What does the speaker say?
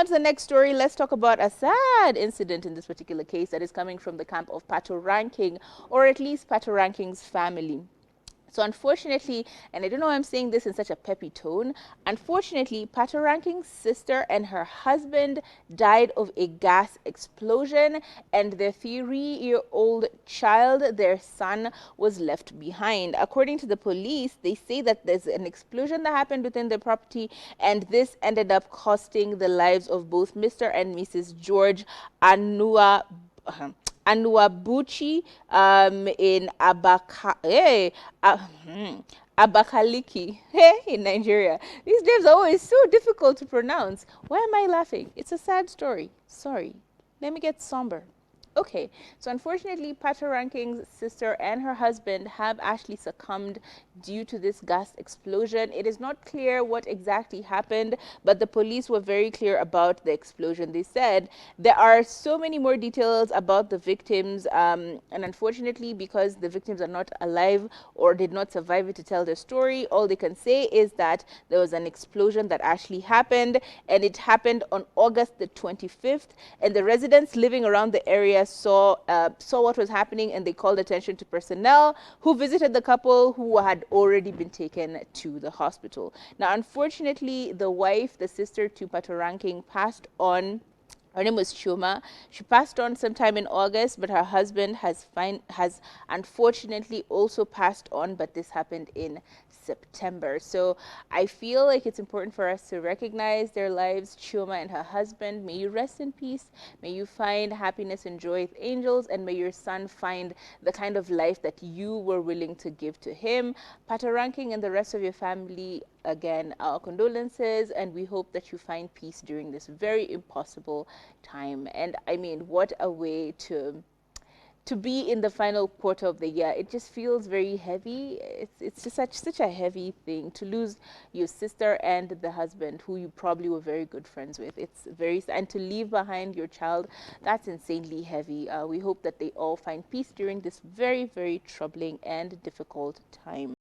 on to the next story, let's talk about a sad incident in this particular case that is coming from the camp of Patoranking, or at least Patoranking's family. So unfortunately, and I don't know why I'm saying this in such a peppy tone, unfortunately, Patoranking's sister and her husband died of a gas explosion, and their 3-year-old child, their son, was left behind. According to the police, they say that there's an explosion that happened within the property, and this ended up costing the lives of both Mr. and Mrs. George Anua. Anuabuchi in Abakaliki in Nigeria. These names are always so difficult to pronounce. Why am I laughing? It's a sad story. Sorry. Let me get somber. Okay, so unfortunately, Patoranking's sister and her husband have actually succumbed due to this gas explosion. It is not clear what exactly happened, but the police were very clear about the explosion. They said there are so many more details about the victims, and unfortunately, because the victims are not alive or did not survive it to tell their story, all they can say is that there was an explosion that actually happened, and it happened on August the 25th, and the residents living around the area saw what was happening, and they called attention to personnel who visited the couple, who had already been taken to the hospital. Now, unfortunately, the wife, the sister to Patoranking, passed on. Her name was Chuma. She passed on sometime in August, but her husband has unfortunately also passed on, but this happened in September. So I feel like it's important for us to recognize their lives, Chuma and her husband. May you rest in peace. May you find happiness and joy with angels, and may your son find the kind of life that you were willing to give to him. Patoranking and the rest of your family, again, our condolences, and we hope that you find peace during this very impossible time. And I mean, what a way to be in the final quarter of the year. It just feels very heavy. It's just such a heavy thing to lose your sister and the husband who you probably were very good friends with. It's very, and to leave behind your child, that's insanely heavy. We hope that they all find peace during this very, very troubling and difficult time.